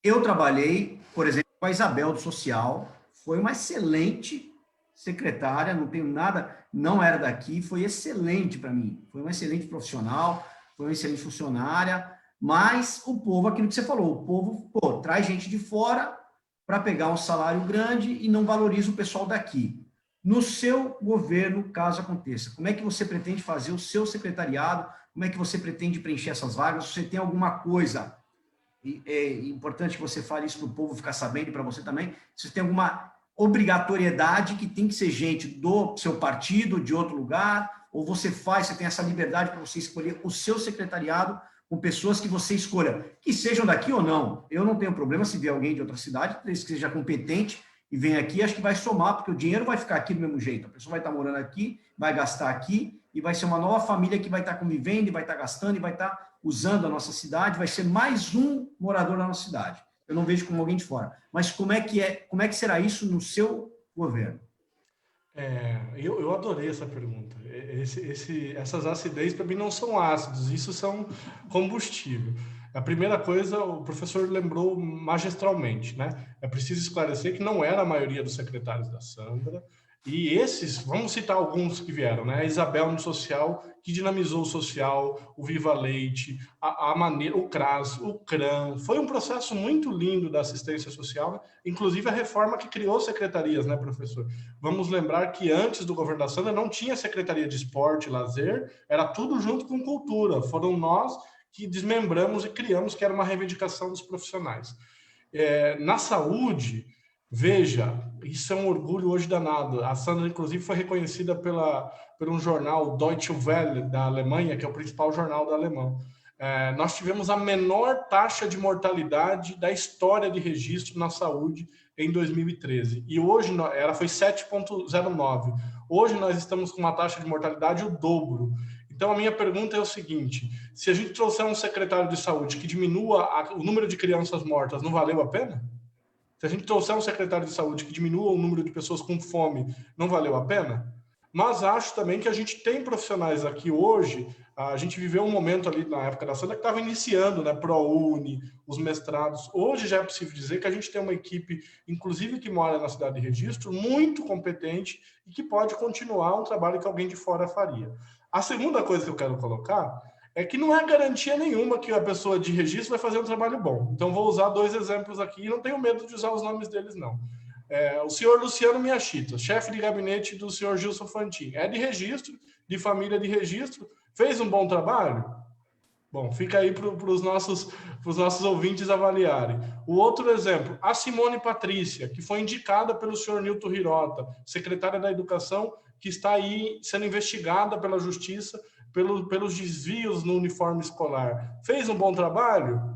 Eu trabalhei, por exemplo, com a Isabel do Social, foi uma excelente secretária, não tenho nada, não era daqui, foi excelente para mim, foi uma excelente profissional, foi uma excelente funcionária, mas o povo, aquilo que você falou, o povo, traz gente de fora para pegar um salário grande e não valoriza o pessoal daqui. No seu governo, caso aconteça, como é que você pretende fazer o seu secretariado? Como é que você pretende preencher essas vagas? Você tem alguma coisa, é importante que você fale isso para o povo ficar sabendo e para você também, se você tem alguma obrigatoriedade que tem que ser gente do seu partido, de outro lugar, ou você tem essa liberdade para você escolher o seu secretariado com pessoas que você escolha, que sejam daqui ou não. Eu não tenho problema se vier alguém de outra cidade, desde que seja competente, e vem aqui, acho que vai somar, porque o dinheiro vai ficar aqui do mesmo jeito. A pessoa vai estar morando aqui, vai gastar aqui, e vai ser uma nova família que vai estar convivendo, e vai estar gastando, e vai estar usando a nossa cidade, vai ser mais um morador da nossa cidade. Eu não vejo como alguém de fora. Mas como é que será isso no seu governo? Eu adorei essa pergunta. Essas acidez, para mim, não são ácidos, isso são combustível. A primeira coisa, o professor lembrou magistralmente, né? É preciso esclarecer que não era a maioria dos secretários da Sandra, e esses, vamos citar alguns que vieram, né? A Isabel no Social, que dinamizou o social, o Viva Leite, a maneira, o CRAS, o CRAM. Foi um processo muito lindo da assistência social, né? Inclusive a reforma que criou secretarias, né, professor? Vamos lembrar que antes do governo da Sandra não tinha secretaria de esporte e lazer, era tudo junto com cultura. Foram nós que desmembramos e criamos, que era uma reivindicação dos profissionais. Na saúde, veja, isso é um orgulho hoje danado. A Sandra, inclusive, foi reconhecida por um jornal, Deutsche Welle, da Alemanha, que é o principal jornal da Nós tivemos a menor taxa de mortalidade da história de registro na saúde em 2013. E hoje ela foi 7,09. Hoje nós estamos com uma taxa de mortalidade o dobro. Então, a minha pergunta é o seguinte: se a gente trouxer um secretário de saúde que diminua o número de crianças mortas, não valeu a pena? Se a gente trouxer um secretário de saúde que diminua o número de pessoas com fome, não valeu a pena? Mas acho também que a gente tem profissionais aqui hoje. A gente viveu um momento ali na época da Sandra que estava iniciando, né? ProUni, os mestrados. Hoje já é possível dizer que a gente tem uma equipe, inclusive que mora na cidade de Registro, muito competente e que pode continuar um trabalho que alguém de fora faria. A segunda coisa que eu quero colocar é que não é garantia nenhuma que a pessoa de registro vai fazer um trabalho bom. Então, vou usar 2 exemplos aqui e não tenho medo de usar os nomes deles, não. O senhor Luciano Miyashita, chefe de gabinete do senhor Gilson Fantin, é de registro, de família de registro, fez um bom trabalho? Bom, fica aí para os nossos ouvintes avaliarem. O outro exemplo, a Simone Patrícia, que foi indicada pelo senhor Nilton Hirota, secretária da Educação, que está aí sendo investigada pela Justiça pelos desvios no uniforme escolar. Fez um bom trabalho?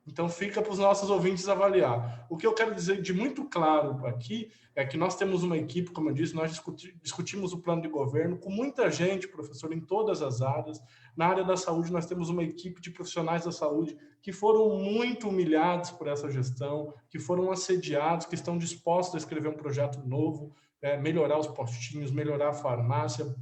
Então, fica para os nossos ouvintes avaliar. O que eu quero dizer de muito claro aqui é que nós temos uma equipe, como eu disse, nós discutimos o plano de governo com muita gente, professor, em todas as áreas. Na área da saúde, nós temos uma equipe de profissionais da saúde que foram muito humilhados por essa gestão, que foram assediados, que estão dispostos a escrever um projeto novo, melhorar os postinhos, melhorar a farmácia.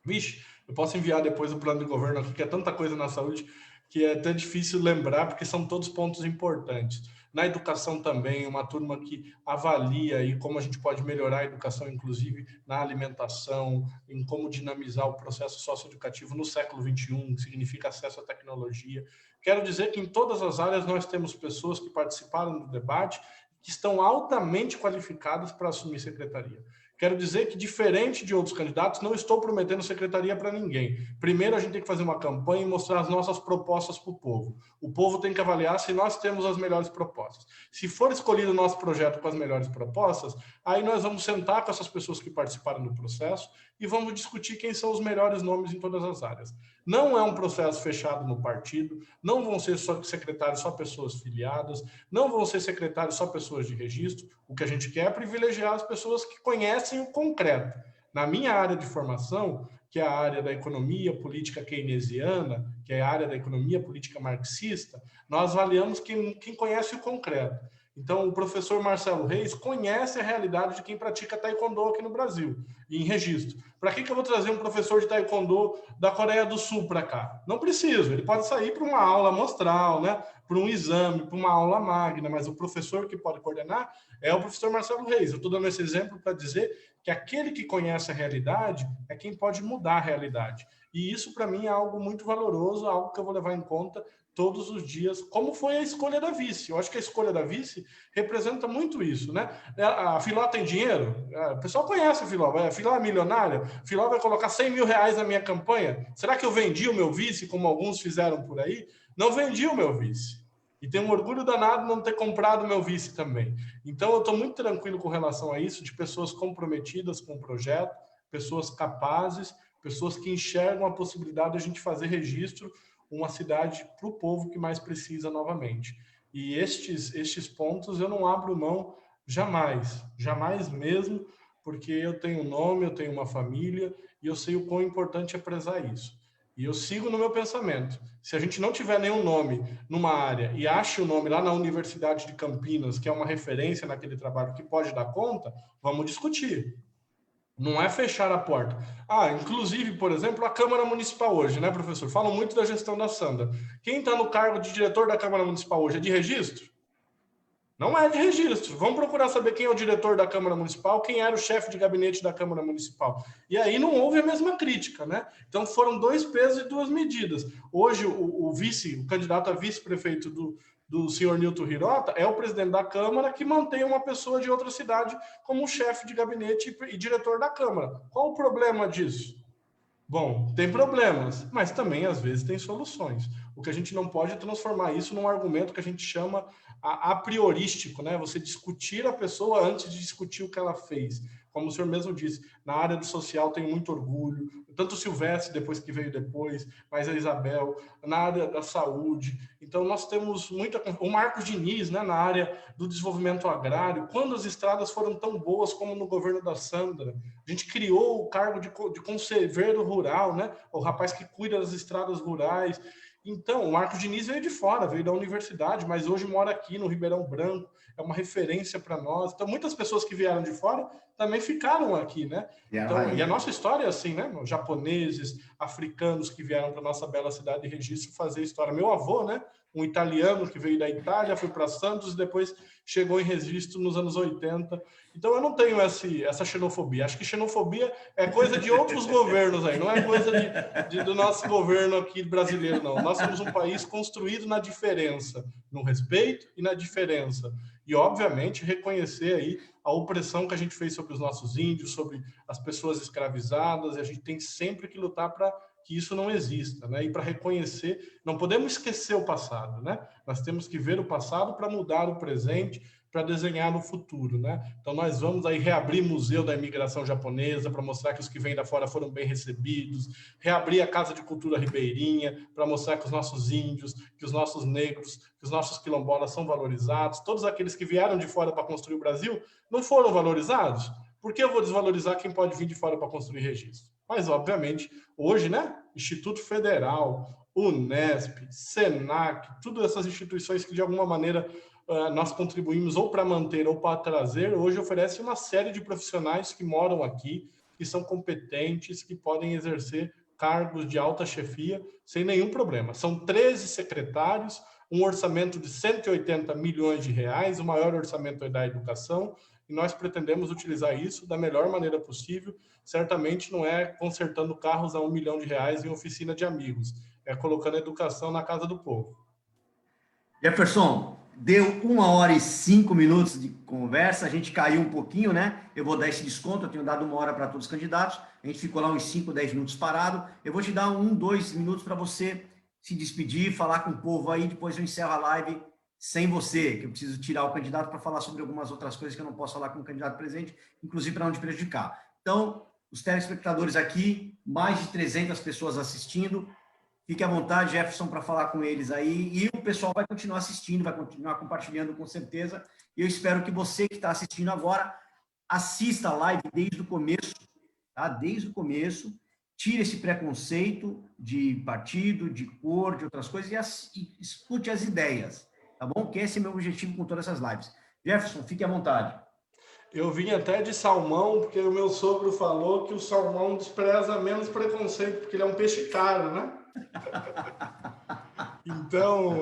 Vixe, eu posso enviar depois o plano de governo aqui, que é tanta coisa na saúde que é até difícil lembrar, porque são todos pontos importantes. Na educação também, uma turma que avalia aí como a gente pode melhorar a educação, inclusive na alimentação, em como dinamizar o processo socioeducativo no século XXI, que significa acesso à tecnologia. Quero dizer que em todas as áreas nós temos pessoas que participaram do debate, que estão altamente qualificadas para assumir secretaria. Quero dizer que, diferente de outros candidatos, não estou prometendo secretaria para ninguém. Primeiro, a gente tem que fazer uma campanha e mostrar as nossas propostas para o povo. O povo tem que avaliar se nós temos as melhores propostas. Se for escolhido o nosso projeto com as melhores propostas, aí nós vamos sentar com essas pessoas que participaram do processo e vamos discutir quem são os melhores nomes em todas as áreas. Não é um processo fechado no partido, não vão ser só secretários só pessoas filiadas, não vão ser secretários só pessoas de registro. O que a gente quer é privilegiar as pessoas que conhecem o concreto. Na minha área de formação, que é a área da economia política keynesiana, que é a área da economia política marxista, nós avaliamos quem conhece o concreto. Então, o professor Marcelo Reis conhece a realidade de quem pratica taekwondo aqui no Brasil, em registro. Para que eu vou trazer um professor de taekwondo da Coreia do Sul para cá? Não preciso, ele pode sair para uma aula amostral, né? Para um exame, para uma aula magna, mas o professor que pode coordenar é o professor Marcelo Reis. Eu estou dando esse exemplo para dizer que aquele que conhece a realidade é quem pode mudar a realidade. E isso, para mim, é algo muito valoroso, algo que eu vou levar em conta todos os dias, como foi a escolha da vice. Eu acho que a escolha da vice representa muito isso, né? A Filó tem dinheiro? O pessoal conhece a Filó. A Filó é milionária? A Filó vai colocar 100 mil reais na minha campanha? Será que eu vendi o meu vice, como alguns fizeram por aí? Não vendi o meu vice. E tenho um orgulho danado de não ter comprado o meu vice também. Então, eu estou muito tranquilo com relação a isso, de pessoas comprometidas com o projeto, pessoas capazes, pessoas que enxergam a possibilidade de a gente fazer registro uma cidade para o povo que mais precisa novamente. E estes pontos eu não abro mão jamais, jamais mesmo, porque eu tenho um nome, eu tenho uma família e eu sei o quão importante é prezar isso. E eu sigo no meu pensamento. Se a gente não tiver nenhum nome numa área e acha o nome lá na Universidade de Campinas, que é uma referência naquele trabalho que pode dar conta, vamos discutir. Não é fechar a porta. Inclusive, por exemplo, a Câmara Municipal hoje, né, professor? Falam muito da gestão da Sandra. Quem está no cargo de diretor da Câmara Municipal hoje é de registro? Não é de registro. Vamos procurar saber quem é o diretor da Câmara Municipal, quem era o chefe de gabinete da Câmara Municipal. E aí não houve a mesma crítica, né? Então foram 2 pesos e 2 medidas. Hoje, o candidato a vice-prefeito do senhor Nilton Hirota é o presidente da Câmara que mantém uma pessoa de outra cidade como chefe de gabinete e diretor da Câmara. Qual o problema disso? Bom, tem problemas, mas também às vezes tem soluções. O que a gente não pode é transformar isso num argumento que a gente chama a priorístico, né? Você discutir a pessoa antes de discutir o que ela fez. Como o senhor mesmo disse, na área do social tenho muito orgulho, tanto o Silvestre, depois que veio depois, mas a Isabel, na área da saúde. Então, nós temos muita... O Marcos Diniz, né, na área do desenvolvimento agrário, quando as estradas foram tão boas como no governo da Sandra. A gente criou o cargo de conserveiro rural, né, o rapaz que cuida das estradas rurais. Então, o Marcos Diniz veio de fora, veio da universidade, mas hoje mora aqui no Ribeirão Branco, é uma referência para nós. Então, muitas pessoas que vieram de fora também ficaram aqui, né? Então, e a nossa história é assim, né? Japoneses, africanos que vieram para nossa bela cidade de Registro fazer história. Meu avô, né? Um italiano que veio da Itália, foi para Santos e depois chegou em Registro nos anos 80. Então, eu não tenho essa xenofobia. Acho que xenofobia é coisa de outros governos aí, não é coisa do nosso governo aqui brasileiro, não. Nós somos um país construído na diferença, no respeito e na diferença. E, obviamente, reconhecer aí a opressão que a gente fez sobre os nossos índios, sobre as pessoas escravizadas, e a gente tem sempre que lutar para que isso não exista, né? E para reconhecer, não podemos esquecer o passado, né? Nós temos que ver o passado para mudar o presente, para desenhar no futuro, né? Então nós vamos aí reabrir o Museu da Imigração Japonesa para mostrar que os que vêm da fora foram bem recebidos, reabrir a Casa de Cultura Ribeirinha para mostrar que os nossos índios, que os nossos negros, que os nossos quilombolas são valorizados, todos aqueles que vieram de fora para construir o Brasil não foram valorizados. Por que eu vou desvalorizar quem pode vir de fora para construir registro? Mas, obviamente, hoje, né? Instituto Federal, Unesp, Senac, todas essas instituições que, de alguma maneira, nós contribuímos ou para manter ou para trazer, hoje oferece uma série de profissionais que moram aqui, que são competentes, que podem exercer cargos de alta chefia sem nenhum problema. São 13 secretários, um orçamento de 180 milhões de reais, o maior orçamento da educação, e nós pretendemos utilizar isso da melhor maneira possível. Certamente não é consertando carros a R$1 milhão em oficina de amigos, é colocando a educação na casa do povo. Jefferson, deu 1h05 de conversa, a gente caiu um pouquinho, né? Eu vou dar esse desconto, eu tenho dado 1 hora para todos os candidatos, a gente ficou lá uns 5, 10 minutos parado. Eu vou te dar 1, 2 minutos para você se despedir, falar com o povo aí, depois eu encerro a live sem você, que eu preciso tirar o candidato para falar sobre algumas outras coisas que eu não posso falar com o candidato presente, inclusive para não te prejudicar. Então, os telespectadores aqui, mais de 300 pessoas assistindo, fique à vontade, Jefferson, para falar com eles aí, e o pessoal vai continuar assistindo, vai continuar compartilhando com certeza, e eu espero que você que está assistindo agora, assista a live desde o começo, tá? Desde o começo, tire esse preconceito de partido, de cor, de outras coisas, e escute as ideias, tá bom? Que esse é o meu objetivo com todas essas lives. Jefferson, fique à vontade. Eu vim até de salmão, porque o meu sogro falou que o salmão despreza menos preconceito, porque ele é um peixe caro, né? Então,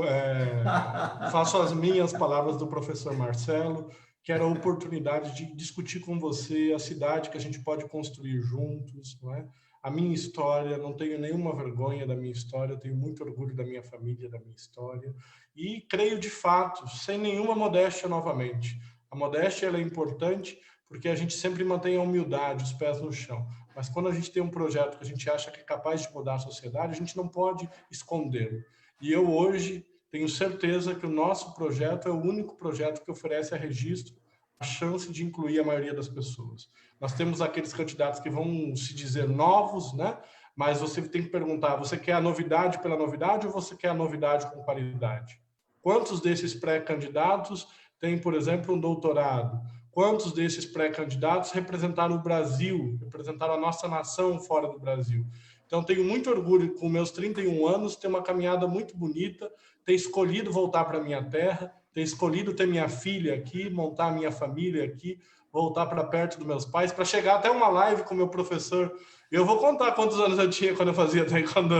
faço as minhas palavras do professor Marcelo, quero a oportunidade de discutir com você a cidade que a gente pode construir juntos, não é? A minha história, não tenho nenhuma vergonha da minha história, eu tenho muito orgulho da minha família, da minha história, e creio de fato, sem nenhuma modéstia novamente. A modéstia ela é importante porque a gente sempre mantém a humildade, os pés no chão. Mas quando a gente tem um projeto que a gente acha que é capaz de mudar a sociedade, a gente não pode escondê-lo. E eu hoje tenho certeza que o nosso projeto é o único projeto que oferece a Registro a chance de incluir a maioria das pessoas. Nós temos aqueles candidatos que vão se dizer novos, né? Mas você tem que perguntar, você quer a novidade pela novidade ou você quer a novidade com qualidade? Quantos desses pré-candidatos têm, por exemplo, um doutorado? Quantos desses pré-candidatos representaram o Brasil, representaram a nossa nação fora do Brasil? Então, tenho muito orgulho, com meus 31 anos, ter uma caminhada muito bonita, ter escolhido voltar para a minha terra, ter escolhido ter minha filha aqui, montar a minha família aqui, voltar para perto dos meus pais, para chegar até uma live com o meu professor. Eu vou contar quantos anos eu tinha quando eu fazia taekwondo.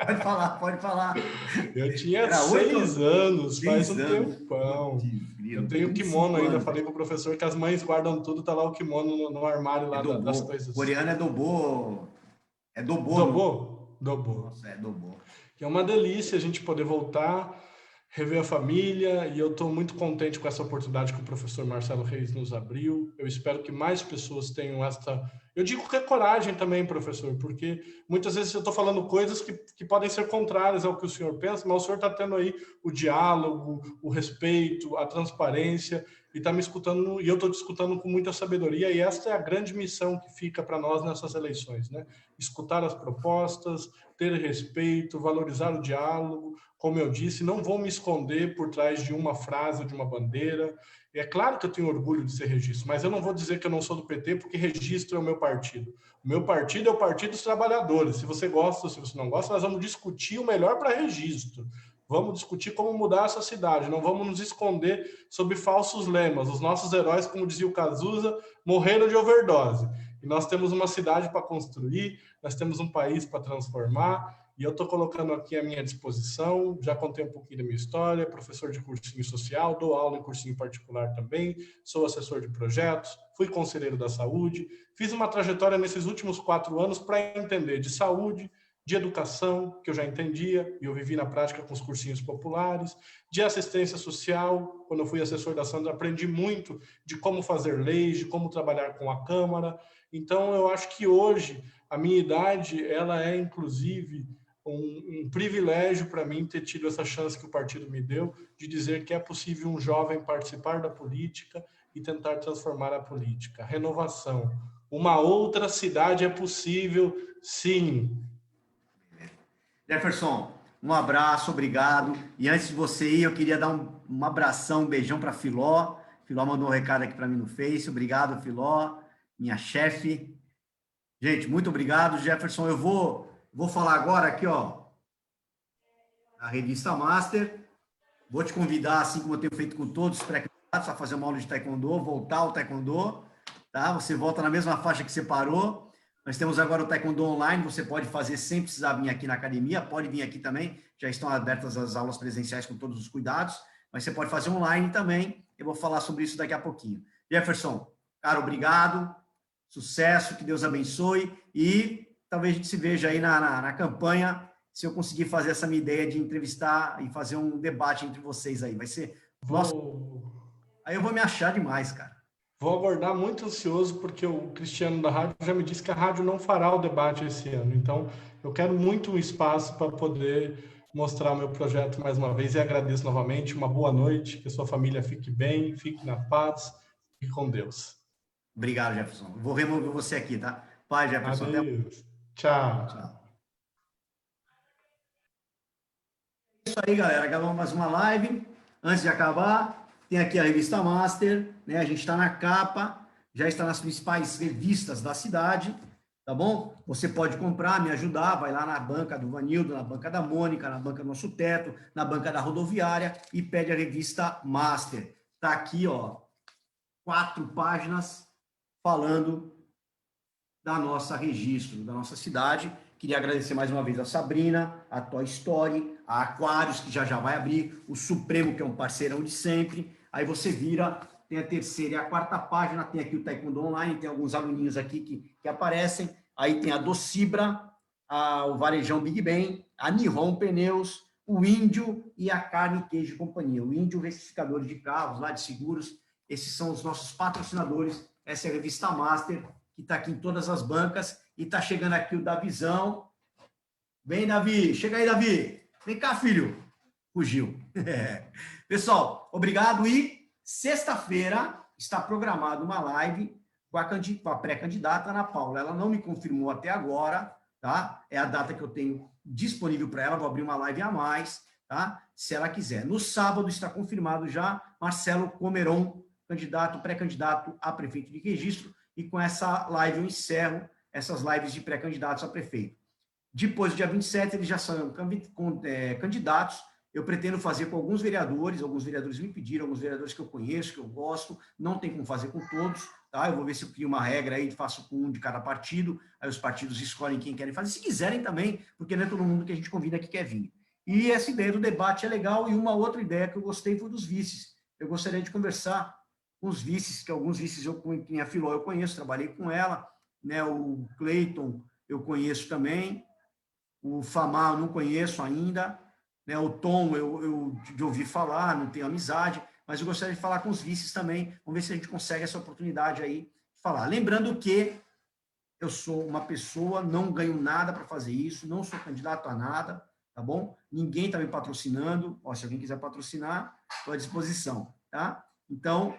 Pode falar, pode falar. Eu tinha 6 anos, faz um tempão. Eu tenho kimono ainda, falei com o professor que as mães guardam tudo, tá lá o kimono no armário lá das coisas. Coreano é dobo. É dobo. Dobo? Dobo. Nossa, é dobo. É uma delícia a gente poder voltar, rever a família, e eu estou muito contente com essa oportunidade que o professor Marcelo Reis nos abriu. Eu espero que mais pessoas tenham esta Eu digo que é coragem também, professor, porque muitas vezes eu estou falando coisas que podem ser contrárias ao que o senhor pensa, mas o senhor está tendo aí o diálogo, o respeito, a transparência, e está me escutando, e eu estou te escutando com muita sabedoria, e essa é a grande missão que fica para nós nessas eleições, né? Escutar as propostas, ter respeito, valorizar o diálogo. Como eu disse, não vou me esconder por trás de uma frase ou de uma bandeira. É claro que eu tenho orgulho de ser registro, mas eu não vou dizer que eu não sou do PT porque registro é o meu partido. O meu partido é o Partido dos Trabalhadores. Se você gosta ou se você não gosta, nós vamos discutir o melhor para registro. Vamos discutir como mudar essa cidade. Não vamos nos esconder sob falsos lemas. Os nossos heróis, como dizia o Cazuza, morreram de overdose. E nós temos uma cidade para construir, nós temos um país para transformar. E eu estou colocando aqui à minha disposição, já contei um pouquinho da minha história, professor de cursinho social, dou aula em cursinho particular também, sou assessor de projetos, fui conselheiro da saúde, fiz uma trajetória nesses últimos 4 anos para entender de saúde, de educação, que eu já entendia, e eu vivi na prática com os cursinhos populares, de assistência social, quando eu fui assessor da Sandra, aprendi muito de como fazer leis, de como trabalhar com a Câmara. Então, eu acho que hoje, a minha idade, ela é, inclusive, um privilégio para mim ter tido essa chance que o partido me deu de dizer que é possível um jovem participar da política e tentar transformar a política. Renovação. Uma outra cidade é possível, sim. Jefferson, um abraço, obrigado. E antes de você ir, eu queria dar um abração, um beijão para Filó. Filó mandou um recado aqui para mim no Face. Obrigado, Filó, minha chefe. Gente, muito obrigado, Jefferson. Eu vou falar agora aqui, ó, a revista Master. Vou te convidar, assim como eu tenho feito com todos os pré-candidatos, a fazer uma aula de taekwondo, voltar ao taekwondo, tá? Você volta na mesma faixa que você parou. Nós temos agora o taekwondo online, você pode fazer sem precisar vir aqui na academia, pode vir aqui também, já estão abertas as aulas presenciais com todos os cuidados, mas você pode fazer online também. Eu vou falar sobre isso daqui a pouquinho. Jefferson, cara, obrigado, sucesso, que Deus abençoe e talvez a gente se veja aí na campanha, se eu conseguir fazer essa minha ideia de entrevistar e fazer um debate entre vocês aí. Vai ser. Nossa, aí eu vou me achar demais, cara. Vou aguardar muito ansioso, porque o Cristiano da rádio já me disse que a rádio não fará o debate esse ano. Então, eu quero muito um espaço para poder mostrar o meu projeto mais uma vez e agradeço novamente. Uma boa noite, que a sua família fique bem, fique na paz e com Deus. Obrigado, Jefferson. Vou remover você aqui, tá? Pai, Jefferson. Adeus. Tchau. Tchau. É isso aí, galera. Acabamos mais uma live. Antes de acabar, tem aqui a revista Master, né? A gente está na capa, já está nas principais revistas da cidade, tá bom? Você pode comprar, me ajudar, vai lá na banca do Vanildo, na banca da Mônica, na banca do Nosso Teto, na banca da Rodoviária e pede a revista Master. Tá aqui, ó, 4 páginas falando da nossa registro, da nossa cidade. Queria agradecer mais uma vez a Sabrina, a Toy Story, a Aquários, que já vai abrir, o Supremo, que é um parceirão de sempre. Aí você vira, tem a terceira e a quarta página, tem aqui o Taekwondo Online, tem alguns aluninhos aqui que aparecem. Aí tem a Docibra, o Varejão Big Ben, a Nihon Pneus, o Índio e a Carne Queijo e Companhia. O Índio, retificador de carros, lá de seguros. Esses são os nossos patrocinadores. Essa é a revista Master, que está aqui em todas as bancas. E está chegando aqui o Davizão. Vem, Davi. Chega aí, Davi. Vem cá, filho. Fugiu. Pessoal, obrigado. E sexta-feira está programada uma live com a pré-candidata Ana Paula. Ela não me confirmou até agora, tá? É a data que eu tenho disponível para ela. Vou abrir uma live a mais, tá? Se ela quiser. No sábado está confirmado já Marcelo Comeron, pré-candidato a prefeito de Registro. E com essa live eu encerro essas lives de pré-candidatos a prefeito. Depois do dia 27, eles já são candidatos. Eu pretendo fazer com alguns vereadores me pediram, alguns vereadores que eu conheço, que eu gosto, não tem como fazer com todos, tá? Eu vou ver se eu crio uma regra aí, faço com um de cada partido, aí os partidos escolhem quem querem fazer, se quiserem também, porque não é todo mundo que a gente convida que quer vir. E essa ideia do debate é legal, e uma outra ideia que eu gostei foi dos vices. Eu gostaria de conversar com os vices, que alguns vices quem a Filó eu conheço, trabalhei com ela, né? O Cleiton eu conheço também, o Famar eu não conheço ainda, né? O Tom eu de ouvir falar, não tenho amizade, mas eu gostaria de falar com os vices também, vamos ver se a gente consegue essa oportunidade aí de falar. Lembrando que eu sou uma pessoa, não ganho nada para fazer isso, não sou candidato a nada, tá bom? Ninguém está me patrocinando, ó, se alguém quiser patrocinar, estou à disposição, tá? Então,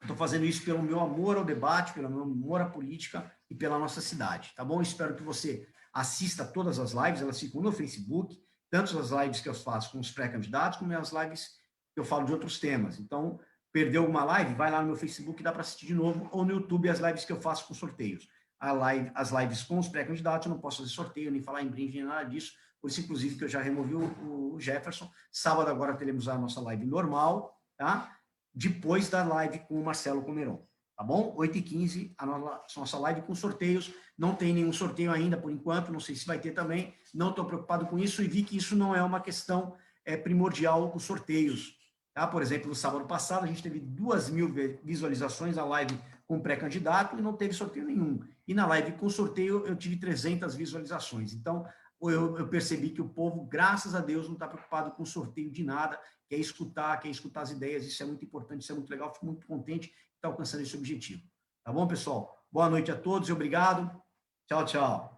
estou fazendo isso pelo meu amor ao debate, pelo meu amor à política e pela nossa cidade, tá bom? Espero que você assista todas as lives, elas ficam no Facebook, tanto as lives que eu faço com os pré-candidatos, como as lives que eu falo de outros temas. Então, perdeu uma live, vai lá no meu Facebook, dá para assistir de novo, ou no YouTube as lives que eu faço com sorteios. As lives com os pré-candidatos, eu não posso fazer sorteio, nem falar em brinde, nem nada disso, por isso, inclusive, que eu já removi o Jefferson. Sábado agora teremos a nossa live normal, tá? Depois da live com o Marcelo Comeron, tá bom? 8h15, a nossa live com sorteios. Não tem nenhum sorteio ainda, por enquanto, não sei se vai ter também. Não estou preocupado com isso e vi que isso não é uma questão primordial com sorteios. Tá? Por exemplo, no sábado passado, a gente teve 2.000 visualizações na live com pré-candidato e não teve sorteio nenhum. E na live com sorteio, eu tive 300 visualizações. Então, eu percebi que o povo, graças a Deus, não está preocupado com sorteio de nada, quer escutar as ideias, isso é muito importante, isso é muito legal, fico muito contente de estar alcançando esse objetivo. Tá bom, pessoal? Boa noite a todos e obrigado. Tchau, tchau.